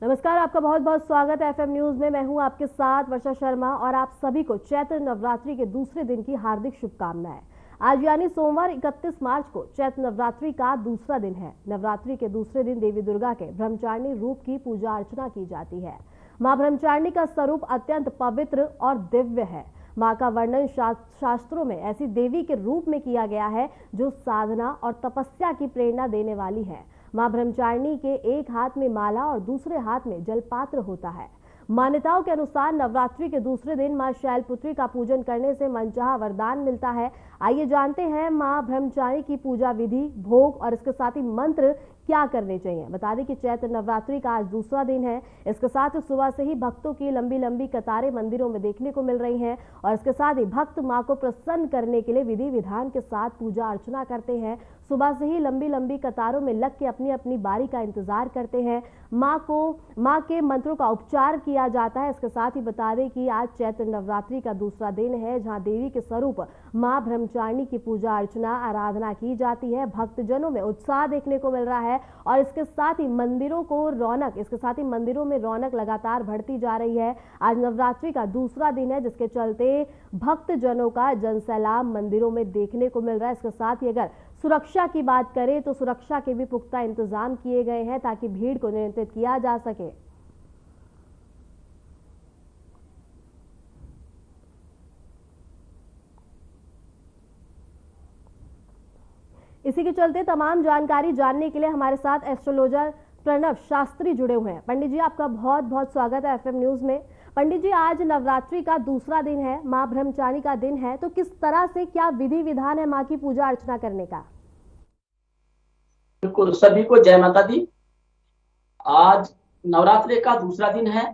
नमस्कार, आपका बहुत बहुत स्वागत है एफएम न्यूज में। मैं हूं आपके साथ वर्षा शर्मा और आप सभी को चैत्र नवरात्रि के दूसरे दिन की हार्दिक शुभकामनाएं। आज यानी सोमवार 31 मार्च को चैत्र नवरात्रि का दूसरा दिन है। नवरात्रि के दूसरे दिन देवी दुर्गा के ब्रह्मचारिणी रूप की पूजा अर्चना की जाती है। मां ब्रह्मचारिणी का स्वरूप अत्यंत पवित्र और दिव्य है। मां का वर्णन शास्त्रों में ऐसी देवी के रूप में किया गया है जो साधना और तपस्या की प्रेरणा देने वाली है। मां ब्रह्मचारिणी के एक हाथ में माला और दूसरे हाथ में जलपात्र होता है। मान्यताओं के अनुसार नवरात्रि के दूसरे दिन मां शैलपुत्री का पूजन करने से मनचाहा वरदान मिलता है। आइए जानते हैं मां ब्रह्मचारिणी की पूजा विधि, भोग और इसके साथ ही मंत्र क्या करने चाहिए। बता दें कि चैत्र नवरात्रि का आज दूसरा दिन है। इसके साथ ही सुबह से ही भक्तों की लंबी लंबी कतारें मंदिरों में देखने को मिल रही हैं और इसके साथ ही भक्त मां को प्रसन्न करने के लिए विधि विधान के साथ पूजा अर्चना करते हैं। सुबह से ही लंबी लंबी कतारों में लग के अपनी अपनी बारी का इंतजार करते हैं। मां के मंत्रों का उपचार किया जाता है। इसके साथ ही बता दें कि आज चैत्र नवरात्रि का दूसरा दिन है, जहां देवी के स्वरूप मां ब्रह्मचारिणी की पूजा अर्चना आराधना की जाती है। भक्तजनों में उत्साह देखने को मिल रहा है और इसके साथ ही मंदिरों में रौनक लगातार बढ़ती जा रही है। आज नवरात्रि का दूसरा दिन है, जिसके चलते भक्तजनों का जनसैलाब मंदिरों में देखने को मिल रहा है। इसके साथ ही अगर सुरक्षा की बात करें तो सुरक्षा के भी पुख्ता इंतजाम किए गए हैं ताकि भीड़ को नियंत्रित किया जा सके। इसी के चलते तमाम जानकारी जानने के लिए हमारे साथ एस्ट्रोलॉजर प्रणव शास्त्री जुड़े हुए हैं। पंडित जी, आपका बहुत बहुत स्वागत है एफएम न्यूज में। पंडित जी, आज नवरात्रि का दूसरा दिन है, मां ब्रह्मचारिणी का दिन है, तो किस तरह से क्या विधि विधान है मां की पूजा अर्चना करने का? बिल्कुल, सभी को जय माता दी। आज नवरात्रि का दूसरा दिन है।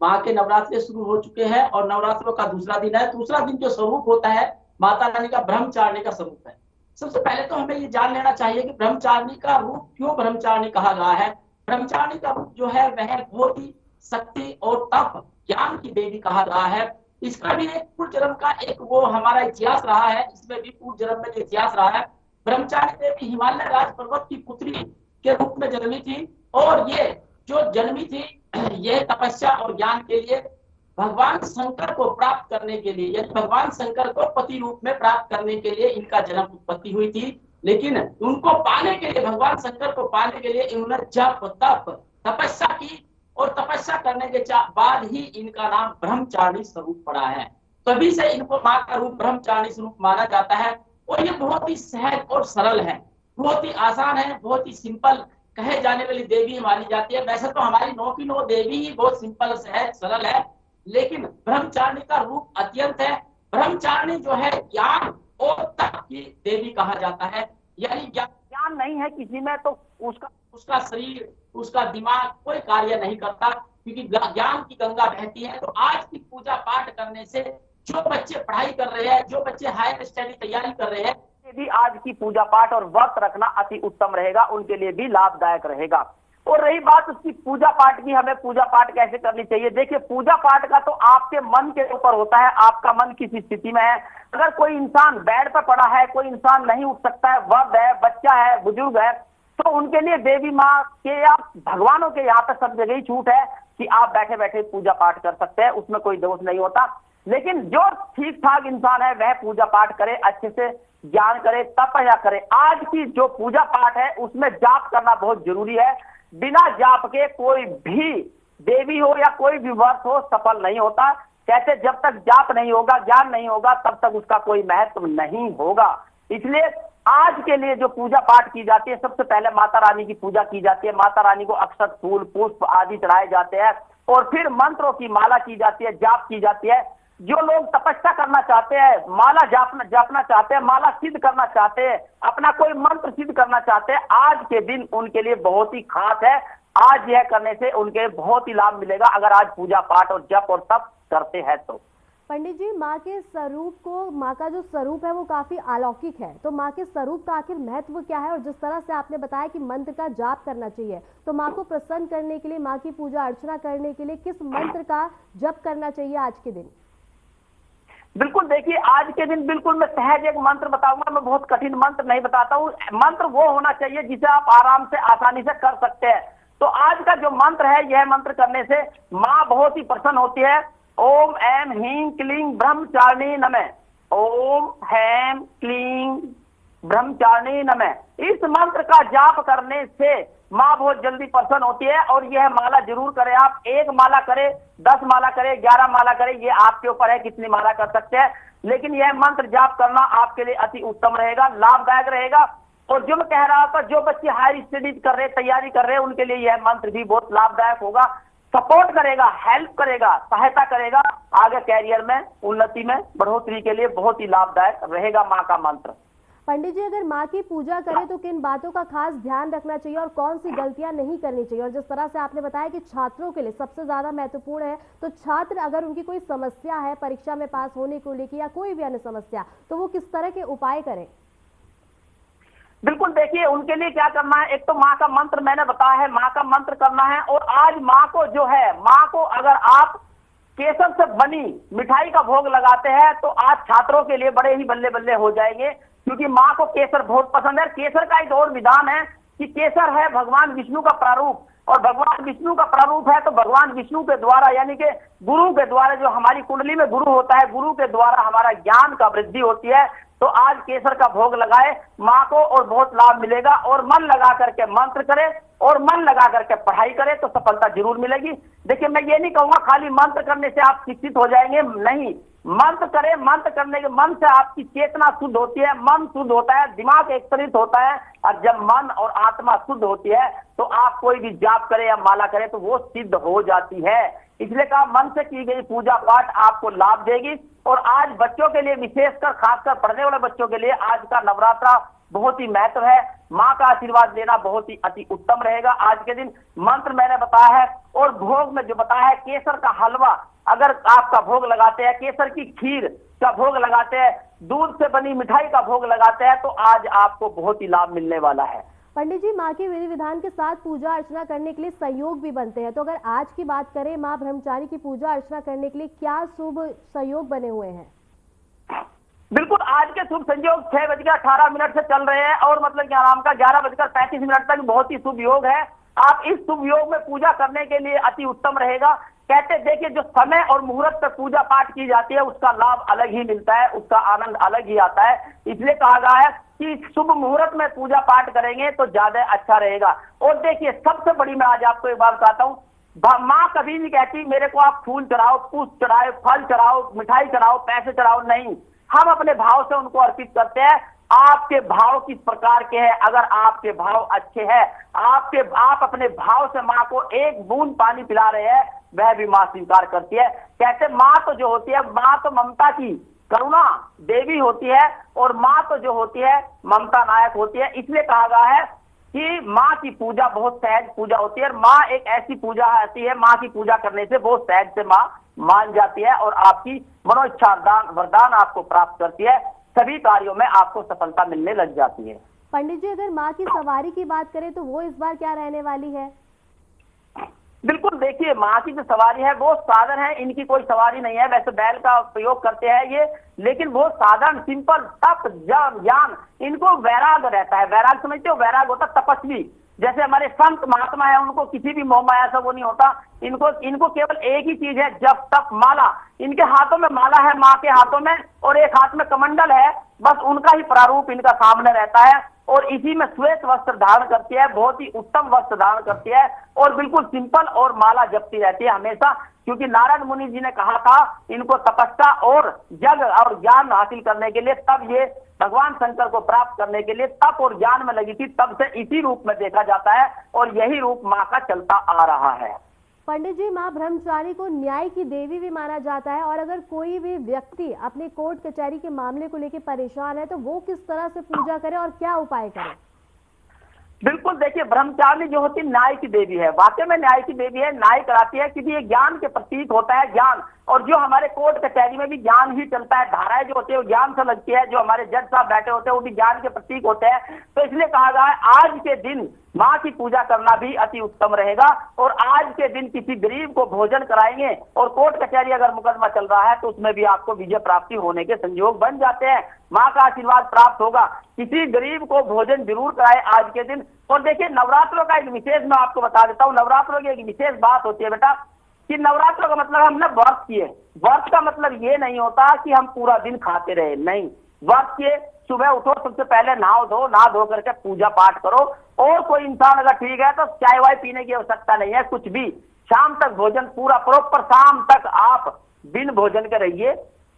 माँ के नवरात्रि शुरू हो चुके हैं और नवरात्रों का दूसरा दिन है। दूसरा दिन जो स्वरूप होता है माता रानी का ब्रह्मचारिणी का स्वरूप है। सबसे पहले तो हमें ये जान लेना चाहिए कि ब्रह्मचारिणी का रूप क्यों ब्रह्मचारिणी कहा गया है। ब्रह्मचारिणी का रूप जो है वह बहुत ही शक्ति और तप ज्ञान की देवी कहा गया है। इसका भी एक पूर्व जन्म का एक वो हमारा इतिहास रहा है। इसमें भी पूर्व जन्म में जो इतिहास रहा है, ब्रह्मचारिणी देवी हिमालय राज पर्वत की पुत्री के रूप में जन्मी थी और ये जो जन्मी थी यह तपस्या और ज्ञान के लिए भगवान शंकर को प्राप्त करने के लिए, यानी भगवान शंकर को पति रूप में प्राप्त करने के लिए इनका जन्म उत्पत्ति हुई थी। लेकिन उनको पाने के लिए, भगवान शंकर को पाने के लिए इन्होंने जप तप तपस्या की और तपस्या करने के बाद ही इनका नाम ब्रह्मचारिणी स्वरूप पड़ा है। तभी से इनको मां का रूप ब्रह्मचारिणी स्वरूप माना जाता है और ये बहुत ही सहज और सरल है, बहुत ही आसान है, बहुत ही सिंपल कहे जाने वाली देवी मानी जाती है। वैसे तो हमारी 9 की 9 देवी ही बहुत सिंपल सहज सरल है, लेकिन ब्रह्मचारिणी का रूप अत्यंत है। ब्रह्मचारिणी जो है ज्ञान और तप की देवी कहा जाता है। यानी ज्ञान नहीं है किसी में तो उसका शरीर, उसका दिमाग कोई कार्य नहीं करता, क्योंकि ज्ञान की गंगा बहती है। तो आज की पूजा पाठ करने से जो बच्चे पढ़ाई कर रहे हैं, जो बच्चे हायर स्टडी तैयारी कर रहे हैं, भी आज की पूजा पाठ और व्रत रखना अति उत्तम रहेगा, उनके लिए भी लाभदायक रहेगा। और रही बात उसकी पूजा पाठ की, हमें पूजा पाठ कैसे करनी चाहिए। देखिए, पूजा पाठ का तो आपके मन के ऊपर होता है, आपका मन किस स्थिति में है। अगर कोई इंसान बेड पर पड़ा है, कोई इंसान नहीं उठ सकता है, वृद्ध है, बच्चा है, बुजुर्ग है, तो उनके लिए देवी माँ के या भगवानों के यहाँ पे सब जगह ही छूट है कि आप बैठे बैठे पूजा पाठ कर सकते हैं, उसमें कोई दोष नहीं होता। लेकिन जो ठीक ठाक इंसान है वह पूजा पाठ करे, अच्छे से ज्ञान करे, तपस्या करे। आज की जो पूजा पाठ है उसमें जाप करना बहुत जरूरी है। बिना जाप के कोई भी देवी हो या कोई भी व्रत हो सफल नहीं होता। कहते जब तक जाप नहीं होगा, ज्ञान नहीं होगा, तब तक उसका कोई महत्व नहीं होगा। इसलिए आज के लिए जो पूजा पाठ की जाती है, सबसे पहले माता रानी की पूजा की जाती है। माता रानी को अक्षत, फूल, पुष्प आदि चढ़ाए जाते हैं और फिर मंत्रों की माला की जाती है, जाप की जाती है। जो लोग तपस्या करना चाहते हैं, माला जापना चाहते हैं, माला सिद्ध करना चाहते हैं, अपना कोई मंत्र सिद्ध करना चाहते हैं, आज के दिन उनके लिए बहुत ही खास है। आज यह करने से उनके बहुत ही लाभ मिलेगा, अगर आज पूजा पाठ और जप और तप करते हैं तो। पंडित जी, माँ का जो स्वरूप है वो काफी अलौकिक है, तो माँ के स्वरूप का आखिर महत्व क्या है? और जिस तरह से आपने बताया कि मंत्र का जाप करना चाहिए, तो माँ को प्रसन्न करने के लिए, माँ की पूजा अर्चना करने के लिए किस मंत्र का जप करना चाहिए आज के दिन? बिल्कुल, देखिए आज के दिन बिल्कुल मैं सहज एक मंत्र बताऊंगा, मैं बहुत कठिन मंत्र नहीं बताता हूँ। मंत्र वो होना चाहिए जिसे आप आराम से आसानी से कर सकते हैं। तो आज का जो मंत्र है, यह मंत्र करने से माँ बहुत ही प्रसन्न होती है। ओम ऐम ह्रीं क्लीं ब्रह्मचारिणी नमः, ओम हैम क्लीं ब्रह्मचारिणी नमः। इस मंत्र का जाप करने से माँ बहुत जल्दी प्रसन्न होती है। और यह माला जरूर करें आप, 1 माला करें, 10 माला करें, 11 माला करें, ये आपके ऊपर है कितनी माला कर सकते हैं, लेकिन यह मंत्र जाप करना आपके लिए अति उत्तम रहेगा, लाभदायक रहेगा। और जो मैं कह रहा था, जो बच्चे हायर स्टडीज कर रहे, तैयारी कर रहे हैं, उनके लिए यह मंत्र भी बहुत लाभदायक होगा, सपोर्ट करेगा, हेल्प करेगा, सहायता करेगा, आगे कैरियर में उन्नति में बढ़ोतरी के लिए बहुत ही लाभदायक रहेगा माँ का मंत्र। पंडित जी, अगर माँ की पूजा करें तो किन बातों का खास ध्यान रखना चाहिए और कौन सी गलतियां नहीं करनी चाहिए? और जिस तरह से आपने बताया कि छात्रों के लिए सबसे ज्यादा महत्वपूर्ण है, तो छात्र अगर उनकी कोई समस्या है परीक्षा में पास होने को लेकर या कोई भी अन्य समस्या, तो वो किस तरह के उपाय करें? बिल्कुल, देखिए उनके लिए क्या करना है, एक तो माँ का मंत्र मैंने बताया है, माँ का मंत्र करना है। और आज माँ को जो है, माँ को अगर आप केसर से बनी मिठाई का भोग लगाते हैं तो आज छात्रों के लिए बड़े ही बल्ले बल्ले हो जाएंगे, क्योंकि माँ को केसर बहुत पसंद है। केसर का एक और विधान है कि केसर है भगवान विष्णु का प्रारूप, और भगवान विष्णु का प्रारूप है तो भगवान विष्णु के द्वारा, यानी कि गुरु के द्वारा, जो हमारी कुंडली में गुरु होता है, गुरु के द्वारा हमारा ज्ञान का वृद्धि होती है। तो आज केसर का भोग लगाए माँ को और बहुत लाभ मिलेगा। और मन लगा करके मंत्र करे और मन लगा करके पढ़ाई करे तो सफलता जरूर मिलेगी। देखिए, मैं ये नहीं कहूंगा खाली मंत्र करने से आप शिक्षित हो जाएंगे, नहीं, मंत्र करें, मंत्र करने के मन से आपकी चेतना शुद्ध होती है, मन शुद्ध होता है, दिमाग एकत्रित होता है, और जब मन और आत्मा शुद्ध होती है तो आप कोई भी जाप करें या माला करें तो वो सिद्ध हो जाती है। इसलिए कहा, मन से की गई पूजा पाठ आपको लाभ देगी। और आज बच्चों के लिए, विशेषकर खासकर पढ़ने वाले बच्चों के लिए आज का नवरात्रा बहुत ही महत्व है। माँ का आशीर्वाद लेना बहुत ही अति उत्तम रहेगा आज के दिन। मंत्र मैंने बताया है, और भोग में जो बताया है, केसर का हलवा अगर आपका भोग लगाते हैं, केसर की खीर का भोग लगाते हैं, दूध से बनी मिठाई का भोग लगाते हैं, तो आज आपको बहुत ही लाभ मिलने वाला है। पंडित जी, माँ के विधि विधान के साथ पूजा अर्चना करने के लिए सहयोग भी बनते हैं, तो अगर आज की बात करें, माँ ब्रह्मचारी की पूजा अर्चना करने के लिए क्या शुभ सहयोग बने हुए हैं? बिल्कुल, आज के शुभ संयोग 6:18 से चल रहे हैं, और मतलब क्या नाम का 11:35 तक बहुत ही शुभ योग है। आप इस शुभ योग में पूजा करने के लिए अति उत्तम रहेगा। कहते देखिए, जो समय और मुहूर्त पर पूजा पाठ की जाती है उसका लाभ अलग ही मिलता है, उसका आनंद अलग ही आता है। इसलिए कहा गया है कि शुभ मुहूर्त में पूजा पाठ करेंगे तो ज्यादा अच्छा रहेगा। और देखिए, सबसे बड़ी मैं आज आपको एक बात बताता हूँ, माँ कभी नहीं कहती मेरे को आप फूल चढ़ाओ, पुष्प चढ़ाओ, फल चढ़ाओ, मिठाई चढ़ाओ, पैसे चढ़ाओ, नहीं, हम अपने भाव से उनको अर्पित करते हैं। आपके भाव किस प्रकार के हैं, अगर आपके भाव अच्छे हैं, आप अपने भाव से माँ को एक बूंद पानी पिला रहे हैं, वह भी माँ स्वीकार करती है। कहते माँ तो जो होती है, माँ तो ममता की करुणा देवी होती है, और माँ तो जो होती है ममता नायक होती है। इसलिए कहा गया है कि माँ की पूजा बहुत सहज पूजा होती है। माँ एक ऐसी पूजा आती है, माँ की पूजा करने से बहुत सहज से माँ मान जाती है और आपकी मनोइच्छा वरदान आपको प्राप्त करती है। सभी कार्यों में आपको सफलता मिलने लग जाती है। पंडित जी, अगर माँ की सवारी की बात करें तो वो इस बार क्या रहने वाली है? बिल्कुल, देखिए, माँ की जो सवारी है वो साधन है, इनकी कोई सवारी नहीं है। वैसे बैल का प्रयोग करते हैं ये, लेकिन बहुत साधारण, सिंपल, तप, ज्ञान, इनको वैराग रहता है। वैराग समझते हो? वैराग होता तपस्वी। जैसे हमारे संत महात्मा है, उनको किसी भी मोह माया से वो नहीं होता। इनको केवल एक ही चीज है, जप तप माला। इनके हाथों में माला है, माँ के हाथों में, और एक हाथ में कमंडल है। बस उनका ही प्रारूप इनका सामने रहता है, और इसी में श्वेत वस्त्र धारण करती है, बहुत ही उत्तम वस्त्र धारण करती है, और बिल्कुल सिंपल, और माला जपती रहती है हमेशा। क्योंकि नारद मुनि जी ने कहा था इनको तपस्या और जग और ज्ञान हासिल करने के लिए, तब ये भगवान शंकर को प्राप्त करने के लिए तप और ज्ञान में लगी थी। तब से इसी रूप में देखा जाता है, और यही रूप माँ का चलता आ रहा है। पंडित जी, माँ ब्रह्मचारी को न्याय की देवी भी माना जाता है, और अगर कोई भी व्यक्ति अपने कोर्ट कचहरी के मामले को लेकर परेशान है तो वो किस तरह से पूजा करे और क्या उपाय करे? बिल्कुल, देखिए, ब्रह्मचारिणी जो होती है न्याय की देवी है, वाकई में न्याय की देवी है, न्याय कराती है, क्योंकि ये ज्ञान के प्रतीक होता है, ज्ञान। और जो हमारे कोर्ट कचहरी में भी ज्ञान ही चलता है, धाराएं जो होती है वो ज्ञान से लगती है, जो हमारे जज साहब बैठे होते हैं वो भी ज्ञान के प्रतीक होते हैं। तो इसलिए कहा गया है आज के दिन माँ की पूजा करना भी अति उत्तम रहेगा। और आज के दिन किसी गरीब को भोजन कराएंगे और कोर्ट कचहरी अगर मुकदमा चल रहा है तो उसमें भी आपको विजय प्राप्ति होने के संयोग बन जाते हैं, माँ का आशीर्वाद प्राप्त होगा। किसी गरीब को भोजन जरूर कराए आज के दिन। और देखिए, नवरात्रों का एक विशेष मैं आपको बता देता हूँ, नवरात्रों की एक विशेष बात होती है बेटा कि नवरात्रों का मतलब हमने व्रत किए। व्रत का मतलब ये नहीं होता कि हम पूरा दिन खाते रहे, नहीं। व्रत किए, सुबह उठो, सबसे पहले नहा धो करके पूजा पाठ करो। और कोई इंसान अगर ठीक है तो चाय वाय पीने की आवश्यकता नहीं है, कुछ भी। शाम तक भोजन पूरा प्रॉपर, शाम तक आप बिन भोजन के रहिए,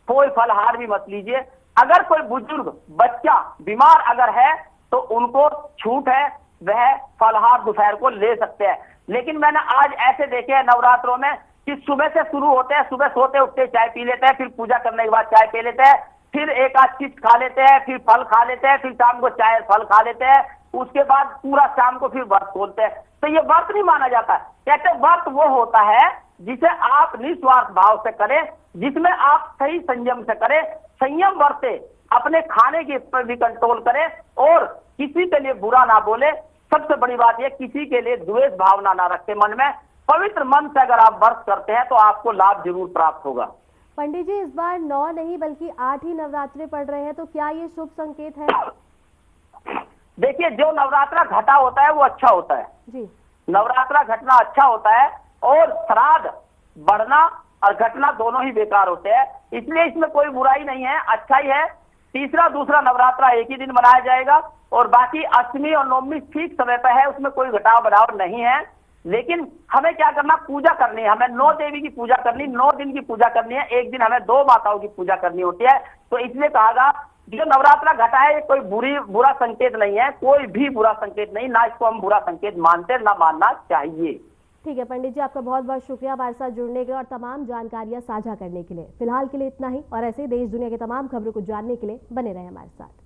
कोई फलहार भी मत लीजिए। अगर कोई बुजुर्ग बच्चा बीमार अगर है तो उनको छूट है, वह फलहार दोपहर को ले सकते हैं। लेकिन मैंने आज ऐसे देखे हैं नवरात्रों में कि सुबह से शुरू होते हैं, सुबह सोते उठते चाय पी लेते हैं, फिर पूजा करने के बाद चाय पी लेते हैं, फिर एक आध चिप्स खा लेते हैं, फिर फल खा लेते हैं, फिर शाम को चाय फल खा लेते हैं, उसके बाद पूरा शाम को फिर व्रत खोलते हैं। तो ये व्रत नहीं माना जाता। कहते व्रत वो होता है जिसे आप निस्वार्थ भाव से करें, जिसमें आप सही संयम से करें, संयम बरते, अपने खाने के पर भी कंट्रोल करें और किसी के लिए बुरा ना बोले। सबसे बड़ी बात यह, किसी के लिए द्वेष भावना ना रखे मन में। पवित्र मन से अगर आप व्रत करते हैं तो आपको लाभ जरूर प्राप्त होगा। पंडित जी, इस बार 9 नहीं बल्कि 8 ही नवरात्रे पड़ रहे हैं, तो क्या ये शुभ संकेत है? देखिए, जो नवरात्रा घटा होता है वो अच्छा होता है जी। नवरात्रा घटना अच्छा होता है और श्राद्ध बढ़ना और घटना दोनों ही बेकार होते हैं, इसलिए इसमें कोई बुराई नहीं है, अच्छा ही है। तीसरा दूसरा नवरात्रा एक ही दिन मनाया जाएगा और बाकी अष्टमी और नवमी ठीक समय पर है, उसमें कोई घटाव बढ़ाव नहीं है। लेकिन हमें क्या करना, पूजा करनी है, हमें 9 देवी की पूजा करनी, 9 दिन की पूजा करनी है। एक दिन हमें 2 माताओं की पूजा करनी होती है। तो इसलिए कहा जो नवरात्रा घटा है ये कोई बुरा संकेत नहीं है, कोई भी बुरा संकेत नहीं, ना इसको हम बुरा संकेत मानते, ना मानना चाहिए। ठीक है पंडित जी, आपका बहुत बहुत शुक्रिया हमारे साथ जुड़ने के और तमाम जानकारियां साझा करने के लिए। फिलहाल के लिए इतना ही, और ऐसे ही देश दुनिया की तमाम खबरों को जानने के लिए बने रहे हमारे साथ।